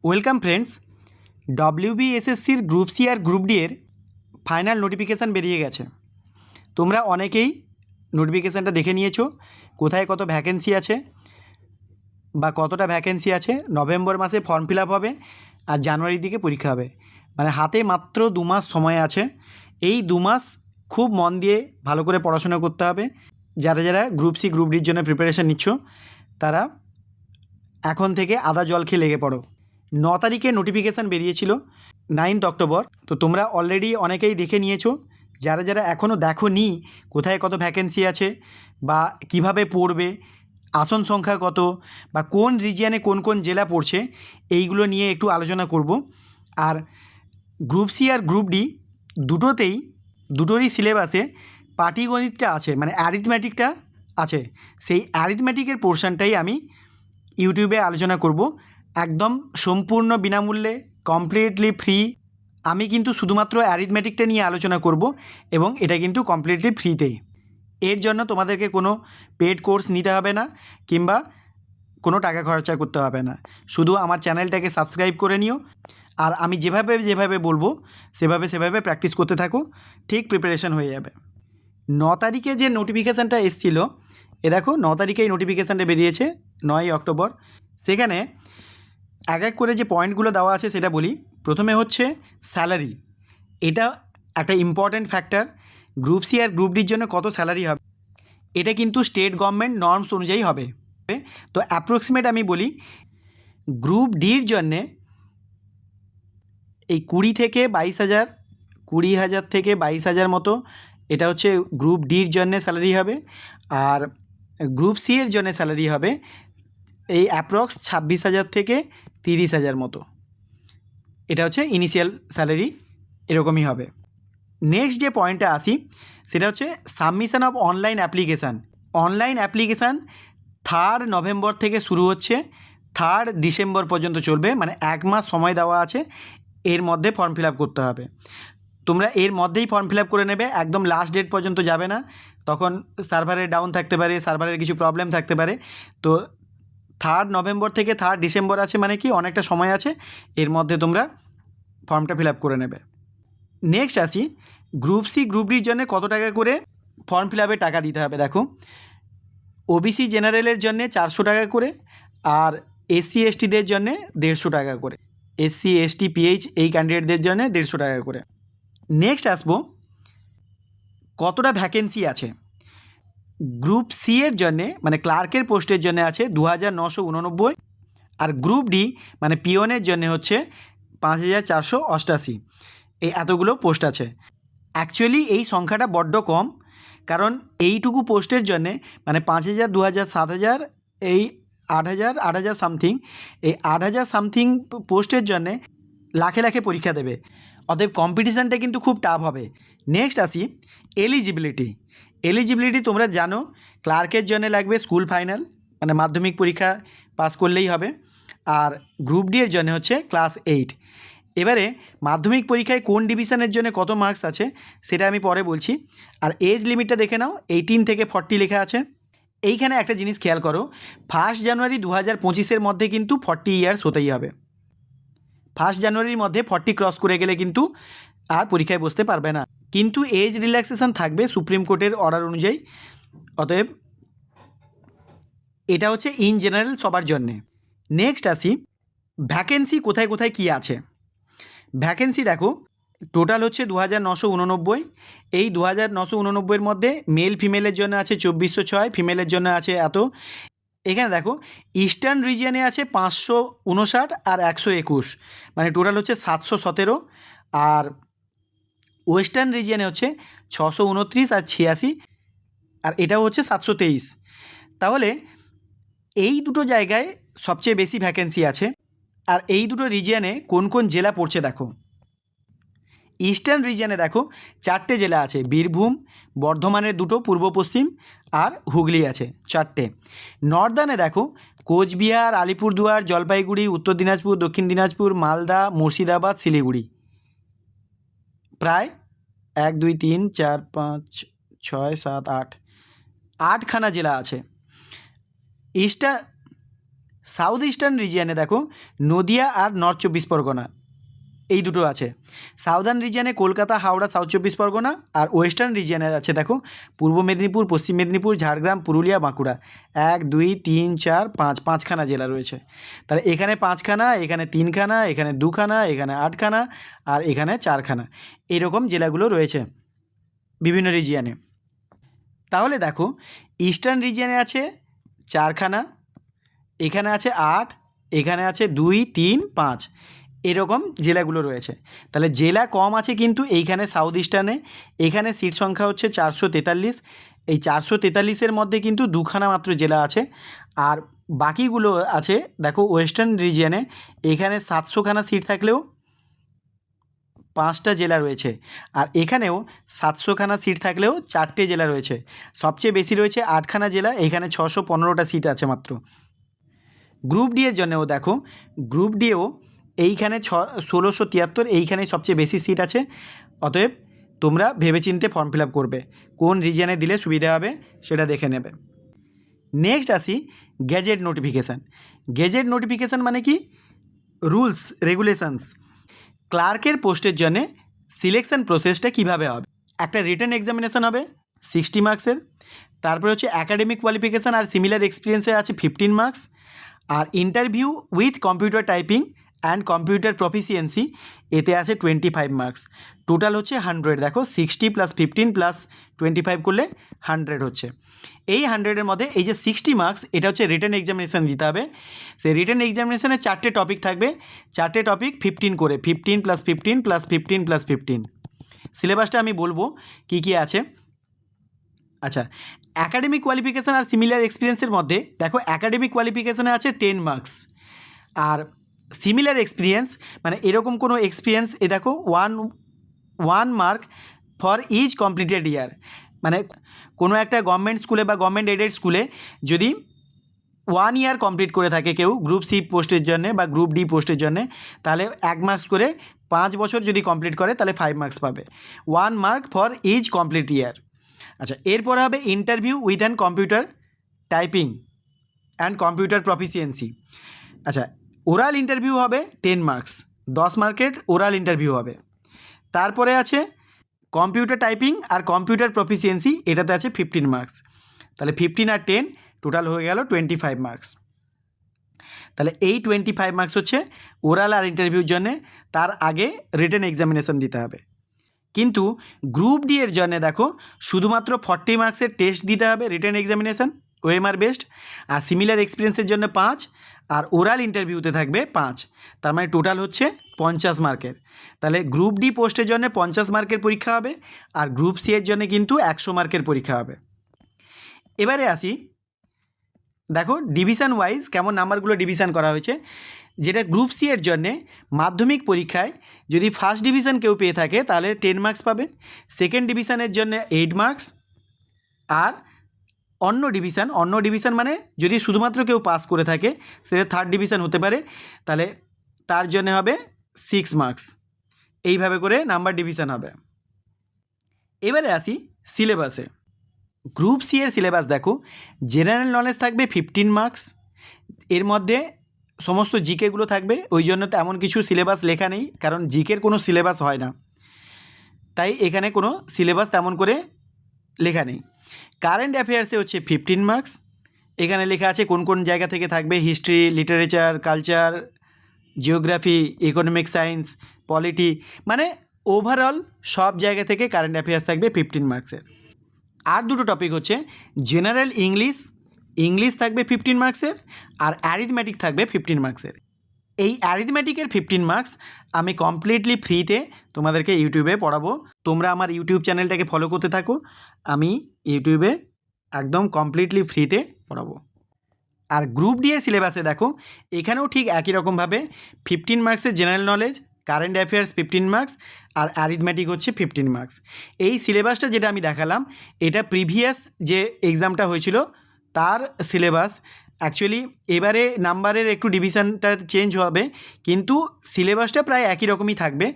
Welcome friends. ডব্লিউবিএসএসসির group C আর group D এর ফাইনাল নোটিফিকেশান বেরিয়ে গেছে। তোমরা অনেকেই নোটিফিকেশানটা দেখে নিয়েছো, কোথায় কত ভ্যাকেন্সি আছে বা কতটা ভ্যাকেন্সি আছে। নভেম্বর মাসে ফর্ম ফিল আপ হবে আর জানুয়ারির দিকে পরীক্ষা হবে, মানে হাতে মাত্র 2 মাস সময় আছে। এই 2 মাস খুব মন দিয়ে ভালো করে পড়াশোনা করতে হবে। যারা যারা গ্রুপ সি গ্রুপ ডির জন্য প্রিপারেশান নিচ্ছ তারা এখন থেকে আদা জল খেয়ে লেগে পড়ো। 9 তারিখে নোটিফিকেশান বেরিয়েছিল, 9th অক্টোবর। তো তোমরা অলরেডি অনেকেই দেখে নিয়েছো। যারা যারা এখনও দেখোনি কোথায় কত ভ্যাকেন্সি আছে বা কিভাবে পড়বে, আসন সংখ্যা কত বা কোন রিজিয়নে কোন কোন জেলা পড়ছে, এইগুলো নিয়ে একটু আলোচনা করব। আর গ্রুপ সি আর গ্রুপ ডি দুটোরই সিলেবাসে পাটিগণিতটা আছে, মানে অ্যারিথমেটিকটা আছে। সেই অ্যারিথমেটিকের পোর্শনটাই আমি ইউটিউবে আলোচনা করব, একদম সম্পূর্ণ বিনামূল্যে, কমপ্লিটলি ফ্রি। আমি কিন্তু শুধুমাত্র অ্যারিথমেটিকটা নিয়ে আলোচনা করব এবং এটা কিন্তু কমপ্লিটলি ফ্রিতে। এর জন্য তোমাদেরকে কোনো পেড কোর্স নিতে হবে না কিংবা কোনো টাকা খরচা করতে হবে না। শুধু আমার চ্যানেলটাকে সাবস্ক্রাইব করে নিও আর আমি যেভাবে যেভাবে বলবো সেভাবে প্র্যাকটিস করতে থাকো, ঠিক প্রিপারেশন হয়ে যাবে। 9 তারিখে যে নোটিফিকেশানটা এসেছিলো, এ দেখো 9 তারিখে এই নোটিফিকেশানটা বেরিয়েছে, 9ই অক্টোবর। সেখানে এক এক করে যে পয়েন্টগুলো দেওয়া আছে সেটা বলি। প্রথমে হচ্ছে স্যালারি। এটা একটা ইম্পর্ট্যান্ট ফ্যাক্টর। গ্রুপ সি আর গ্রুপ ডির জন্য কত স্যালারি হবে, এটা কিন্তু স্টেট গভর্নমেন্ট নর্মস অনুযায়ী হবে। তো অ্যাপ্রক্সিমেট আমি বলি, গ্রুপ ডির জন্যে এই 20,000 থেকে 22,000 মতো, এটা হচ্ছে গ্রুপ ডির জন্যে স্যালারি হবে। আর গ্রুপ সি এর জন্যে স্যালারি হবে এই অ্যাপ্রক্স 26,000 থেকে 30,000 মতো। এটা হচ্ছে ইনিশিয়াল স্যালারি, এরকমই হবে। নেক্সট যে পয়েন্টটা আসি সেটা হচ্ছে submission of online application. Online application 3rd November থেকে শুরু হচ্ছে, 3rd ডিসেম্বর পর্যন্ত চলবে, মানে 1 মাস সময় দেওয়া আছে। এর মধ্যে ফর্ম ফিল আপ করতে হবে। তোমরা এর মধ্যেই ফর্ম ফিল আপ করে নেবে, একদম লাস্ট ডেট পর্যন্ত যাবে না, তখন সার্ভারের ডাউন থাকতে পারে, সার্ভারের কিছু প্রবলেম থাকতে পারে। তো 3rd নভেম্বর থেকে 3rd ডিসেম্বর আছে, মানে কি অনেকটা সময় আছে, এর মধ্যে তোমরা ফর্মটা ফিল আপ করে নেবে। নেক্সট আসি, গ্রুপ সি গ্রুপ ডির জন্য কত টাকা করে ফর্ম ফিল আপের টাকা দিতে হবে। দেখো, ওবিসি জেনারেলের জন্যে 400 টাকা করে, আর এসসি এসটিদের জন্যে 150 টাকা করে, এসসি এসটি পিএইচ এই ক্যান্ডিডেটদের জন্য 150 টাকা করে। নেক্সট আসবো কতটা ভ্যাকেন্সি আছে। গ্রুপ সি এর জন্যে মানে ক্লার্কের পোস্টের জন্য আছে 2,989, আর গ্রুপ ডি মানে পিওনের জন্য হচ্ছে 5,488। এই এতগুলো পোস্ট আছে। অ্যাকচুয়ালি এই সংখ্যাটা বড্ড কম, কারণ এইটুকু পোস্টের জন্যে মানে 5,000, 2,000, 7,000, এই 8,000, 8,000 সামথিং, এই 8,000 সামথিং পোস্টের জন্যে লাখে লাখে পরীক্ষা দেবে। অতএব কম্পিটিশানটা কিন্তু খুব টাফ হবে। নেক্সট আসি এলিজিবিলিটি। এলিজিবিলিটি তোমরা জানো, ক্লার্কের জন্য লাগবে স্কুল ফাইনাল, মানে মাধ্যমিক পরীক্ষা পাস করলেই হবে। আর গ্রুপ ডি এর জন্য হচ্ছে ক্লাস 8। এবারে মাধ্যমিক পরীক্ষায় কোন ডিভিশনের জন্য কত মার্কস আছে সেটা আমি পরে বলছি। আর এজ লিমিটটা দেখে নাও, 18 থেকে 40 লেখা আছে। এইখানে একটা জিনিস খেয়াল করো, 1 জানুয়ারি 2025-এর মধ্যে কিন্তু 40 ইয়ার্স হতেই হবে। 1 জানুয়ারির মধ্যে 40 ক্রস করে গেলে কিন্তু আর পরীক্ষায় বসতে পারবে না, কিন্তু এজ রিল্যাক্সেশন থাকবে সুপ্রিম কোর্টের অর্ডার অনুযায়ী। অতএব এটা হচ্ছে ইন জেনারেল সবার জন্যে। নেক্সট আসি ভ্যাকেন্সি কোথায় কোথায় কী আছে। ভ্যাকেন্সি দেখো, টোটাল হচ্ছে 2,989। এই 2,989-এর মধ্যে মেল ফিমেলের জন্য আছে 2,406, ফিমেলের জন্য আছে এত। এখানে দেখো, ইস্টার্ন রিজিয়নে আছে 559 আর 121, মানে টোটাল হচ্ছে 717। আর ওয়েস্টার্ন রিজিয়নে হচ্ছে 629 আর 86, আর এটাও হচ্ছে 723। তাহলে এই দুটো জায়গায় সবচেয়ে বেশি ভ্যাকেন্সি আছে। আর এই দুটো রিজিয়নে কোন কোন জেলা পড়ছে দেখো। ইস্টার্ন রিজিয়নে দেখো 4টে জেলা আছে, বীরভূম, বর্ধমানের 2টো, পূর্ব পশ্চিম, আর হুগলি আছে 4টে। নর্দার্নে দেখো কোচবিহার, আলিপুরদুয়ার, জলপাইগুড়ি, উত্তর দিনাজপুর, দক্ষিণ দিনাজপুর, মালদা, মুর্শিদাবাদ, শিলিগুড়ি। প্রায় 1 2 3 4 5 6 7 8 8খানা জেলা আছে। সাউথ ইস্টার্ন রিজিয়ানে দেখো নদিয়া আর নর্থ চব্বিশ পরগনা এই দুটো আছে। সাউদার্ন রিজিয়ানে কলকাতা, হাওড়া, সাউথ চব্বিশ পরগনা। আর ওয়েস্টার্ন রিজিয়ানে আছে দেখো পূর্ব মেদিনীপুর, পশ্চিম মেদিনীপুর, ঝাড়গ্রাম, পুরুলিয়া, বাঁকুড়া। 1 2 3 4 5 5খানা জেলা রয়েছে। তাহলে এখানে 5খানা, এখানে 3খানা, এখানে 2খানা, এখানে 8খানা আর এখানে 4খানা, এরকম জেলাগুলো রয়েছে বিভিন্ন রিজিয়ানে। তাহলে দেখো ইস্টার্ন রিজিয়ানে আছে 4খানা, এখানে আছে 8, এখানে আছে 2 3 5, এরকম জেলাগুলো রয়েছে। তাহলে জেলা কম আছে কিন্তু এইখানে সাউথ ইস্টার্নে। এখানে সিট সংখ্যা হচ্ছে 443। এই 443-এর মধ্যে কিন্তু 2খানা মাত্র জেলা আছে। আর বাকিগুলো আছে দেখো ওয়েস্টার্ন রিজিয়ানে, এখানে 700খানা সিট থাকলেও 5টা জেলা রয়েছে। আর এখানেও 700খানা সিট থাকলেও 4টে জেলা রয়েছে। সবচেয়ে বেশি রয়েছে 8খানা জেলা, এখানে 615টা সিট আছে মাত্র। গ্রুপ ডি এর জন্যও দেখো গ্রুপ ডিও এইখানে 1673, এইখানেই সবচেয়ে বেশি সিট আছে। অতএব তোমরা ভেবেচিন্তে ফর্ম ফিল আপ করবে, কোন রিজিয়নে দিলে সুবিধা হবে সেটা দেখে নেবে। নেক্সট আসি গেজেট নোটিফিকেশান। গেজেট নোটিফিকেশান মানে কি? Rules regulations. ক্লার্কের পোস্টের জন্যে সিলেকশন প্রসেসটা কিভাবে হবে? একটা রিটেন এক্সামিনেশান হবে 60 মার্কসের, তারপরে হচ্ছে অ্যাকাডেমিক কোয়ালিফিকেশান আর সিমিলার এক্সপিরিয়েন্সে আছে 15 মার্কস, আর interview with computer typing and computer proficiency এতে আছে 25 মার্কস। টোটাল হচ্ছে 100। দেখো 60 + 15 + 25 করলে 100 হচ্ছে। এই 100-এর মধ্যে এই যে 60 মার্কস, এটা হচ্ছে রিটেন এক্সামিনেশান দিতে হবে। সেই রিটেন এক্সামিনেশানে 4টে টপিক থাকবে, 4টে টপিক 15 করে, 15 + 15 + 15 + 15। সিলেবাসটা আমি বলবো কি কি আছে। আচ্ছা, অ্যাকাডেমিক কোয়ালিফিকেশান আর সিমিলার এক্সপিরিয়েন্সের মধ্যে দেখো অ্যাকাডেমিক কোয়ালিফিকেশানে আছে 10 মার্কস, আর সিমিলার এক্সপিরিয়েন্স মানে এরকম কোনো এক্সপিরিয়েন্স এ দেখো 1 মার্ক ফর ইচ কমপ্লিটেড ইয়ার। মানে কোনো একটা গভর্নমেন্ট স্কুলে বা গভর্নমেন্ট এডেড স্কুলে যদি 1 ইয়ার কমপ্লিট করে থাকে কেউ গ্রুপ সি পোস্টের জন্যে বা গ্রুপ ডি পোস্টের জন্যে, তাহলে 1 মার্কস করে, 5 বছর যদি কমপ্লিট করে তাহলে 5 মার্কস পাবে। 1 মার্ক ফর ইচ কমপ্লিট ইয়ার। আচ্ছা, এরপরে হবে interview with an computer typing and computer proficiency. আচ্ছা, ওরাল ইন্টারভিউ হবে 10 মার্কস, 10 মার্কের ওরাল ইন্টারভিউ হবে। তারপরে আছে কম্পিউটার টাইপিং আর কম্পিউটার প্রফিসিয়েন্সি, এটাতে আছে 15 মার্কস। তাহলে 15 আর 10 টোটাল হয়ে গেল 25 মার্কস। তাহলে এই 25 মার্কস হচ্ছে ওরাল আর ইন্টারভিউর জন্যে, তার আগে রিটেন এক্সামিনেশান দিতে হবে। কিন্তু গ্রুপ ডি এর জন্য দেখো শুধুমাত্র 40 মার্কসের টেস্ট দিতে হবে, written examination OMR best, are similar এক্সপিরিয়েন্সের জন্য 5, আর ওরাল ইন্টারভিউতে থাকবে 5। তার মানে টোটাল হচ্ছে 50 মার্কের। তাহলে গ্রুপ ডি পোস্টের জন্য 50 মার্কের পরীক্ষা হবে, আর গ্রুপ সি এর জন্য কিন্তু 100 মার্কের পরীক্ষা হবে। এবারে আসি, দেখো ডিভিশন ওয়াইজ কেমন নাম্বারগুলো ডিভিশন করা হয়েছে। যেটা গ্রুপ সি এর জন্যে মাধ্যমিক পরীক্ষায় যদি ফার্স্ট ডিভিশন কেউ পেয়ে থাকে তাহলে 10 মার্কস পাবে, সেকেন্ড ডিভিশনের জন্য 8 মার্কস, আর অন্য ডিভিশন মানে যদি শুধুমাত্র কেউ পাস করে থাকে সেটা থার্ড ডিভিশন হতে পারে, তাহলে তার জন্য হবে 6 মার্কস। এইভাবে করে নাম্বার ডিভিশন হবে। এবারে আসি সিলেবাসে। গ্রুপ সি এর সিলেবাস দেখো জেনারেল নলেজ থাকবে 15 মার্কস, এর মধ্যে সমস্ত জিকেগুলো থাকবে। ওই জন্য তেমন কিছু সিলেবাস লেখা নেই, কারণ জিকের কোনো সিলেবাস হয় না, তাই এখানে কোনো সিলেবাস তেমন করে লেখা নেই। কারেন্ট অ্যাফেয়ার্সে হচ্ছে 15 মার্কস, এখানে লেখা আছে কোন কোন জায়গা থেকে থাকবে, history, literature, culture, geography, economic science, polity, মানে ওভারঅল সব জায়গা থেকে কারেন্ট অ্যাফেয়ার্স থাকবে 15 মার্কসের। আর দুটো টপিক হচ্ছে জেনারেল ইংলিশ থাকবে 15 মার্কসের, আর অ্যারিথমেটিক থাকবে 15 মার্কসের। এই অ্যারিথমেটিকের 15 মার্কস আমি কমপ্লিটলি ফ্রিতে তোমাদেরকে ইউটিউবে পড়াবো। তোমরা আমার ইউটিউব চ্যানেলটাকে ফলো করতে থাকো, আমি ইউটিউবে একদম কমপ্লিটলি ফ্রিতে পড়াবো। আর গ্রুপ ডি এর সিলেবাসে দেখো এখানেও ঠিক একই রকমভাবে 15 মার্কসের general knowledge, current affairs 15 marks, আর অ্যারিথমেটিক হচ্ছে 15 মার্কস। এই সিলেবাসটা যেটা আমি দেখালাম এটা প্রিভিয়াস যে এক্সামটা হয়েছিল তার সিলেবাস। অ্যাকচুয়ালি এবারে নাম্বারের একটু ডিভিশনটা চেঞ্জ হবে, কিন্তু সিলেবাসটা প্রায় একই রকমই থাকবে।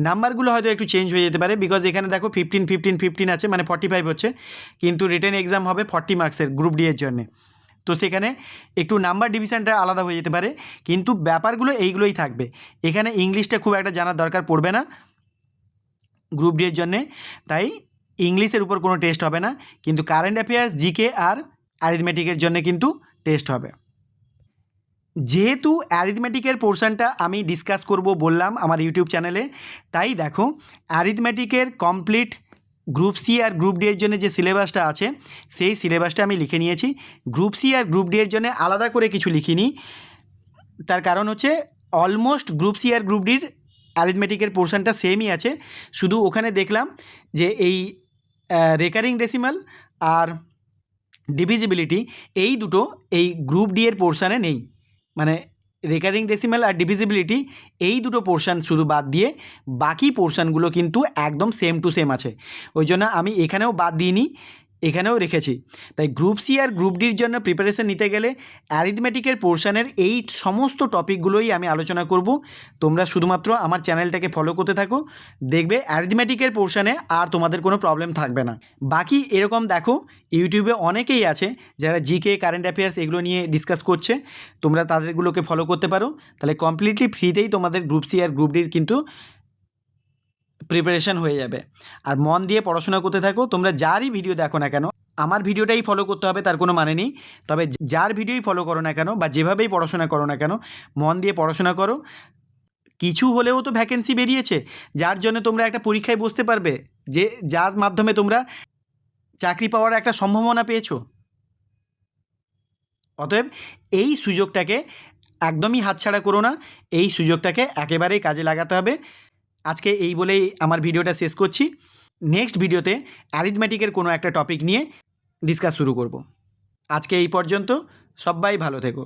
নাম্বারগুলো হয়তো একটু চেঞ্জ হয়ে যেতে পারে, বিকজ এখানে দেখো 15 15 15 আছে, মানে 45 হচ্ছে, কিন্তু রিটেন এক্সাম হবে 40 মার্কসের গ্রুপ ডি এর জন্যে। তো সেখানে একটু নাম্বার ডিভিশনটা আলাদা হয়ে যেতে পারে, কিন্তু ব্যাপারগুলো এইগুলোই থাকবে। এখানে ইংলিশটা খুব একটা জানার দরকার পড়বে না গ্রুপ ডি এর জন্যে, তাই ইংলিশের উপর কোনো টেস্ট হবে না, কিন্তু কারেন্ট অ্যাফেয়ার্স, জিকে আর অ্যারিথমেটিকের জন্য কিন্তু টেস্ট হবে। যেহেতু অ্যারিথমেটিকের পোর্শনটা আমি ডিসকাস করব বললাম আমার ইউটিউব চ্যানেলে, তাই দেখো অ্যারিথমেটিকের কমপ্লিট গ্রুপ সি আর গ্রুপ ডি এর জন্য যে সিলেবাসটা আছে সেই সিলেবাসটা আমি লিখে নিয়েছি। গ্রুপ সি আর গ্রুপ ডি এর জন্য আলাদা করে কিছু লিখিনি, তার কারণ হচ্ছে অলমোস্ট গ্রুপ সি আর গ্রুপ ডির অ্যারিথমেটিকের পোর্শনটা সেমই আছে, শুধু ওখানে দেখলাম যে এই রেকারিং ডেসিমাল আর ডিভিজিবিলিটি এই দুটো এই গ্রুপ ডি এর পোর্শানে নেই, মানে রেকারিং ডেসিমাল আর ডিভিজিবিলিটি এই দুটো পোর্শান শুধু বাদ দিয়ে বাকি পোর্শানগুলো কিন্তু একদম সেম টু সেম আছে, ওই জন্য আমি এখানেও বাদ দিইনি, এখানেও রেখেছি। তাই গ্রুপ সি আর গ্রুপ ডির জন্য প্রিপারেশন নিতে গেলে অ্যারিথমেটিকের পোর্শানের এই সমস্ত টপিকগুলোই আমি আলোচনা করব। তোমরা শুধুমাত্র আমার চ্যানেলটাকে ফলো করতে থাকো, দেখবে অ্যারিথমেটিকের পোর্শানে আর তোমাদের কোনো প্রবলেম থাকবে না। বাকি এরকম দেখো ইউটিউবে অনেকেই আছে যারা জিকে, কারেন্ট অ্যাফেয়ার্স এগুলো নিয়ে ডিসকাস করছে, তোমরা তাদেরগুলোকে ফলো করতে পারো, তাহলে কমপ্লিটলি ফ্রিতেই তোমাদের গ্রুপ সি আর গ্রুপ ডির কিন্তু প্রিপারেশন হয়ে যাবে। আর মন দিয়ে পড়াশোনা করতে থাকো, তোমরা যারই ভিডিও দেখো না কেন, আমার ভিডিওটাই ফলো করতে হবে তার কোনো মানে নেই, তবে যার ভিডিওই ফলো করো না কেন বা যেভাবেই পড়াশোনা করো না কেন মন দিয়ে পড়াশোনা করো। কিছু হলেও তো ভ্যাকেন্সি বেরিয়েছে, যার জন্য তোমরা একটা পরীক্ষায় বসতে পারবে, যে যার মাধ্যমে তোমরা চাকরি পাওয়ার একটা সম্ভাবনা পেয়েছো। অতএব এই সুযোগটাকে একদমই হাতছাড়া করো না, এই সুযোগটাকে একেবারেই কাজে লাগাতে হবে। আজকে এই বলেই আমার ভিডিওটা শেষ করছি। নেক্সট ভিডিওতে অ্যারিথমেটিকের কোনো একটা টপিক নিয়ে ডিসকাস শুরু করব। আজকে এই পর্যন্ত, সবাই ভালো থেকো।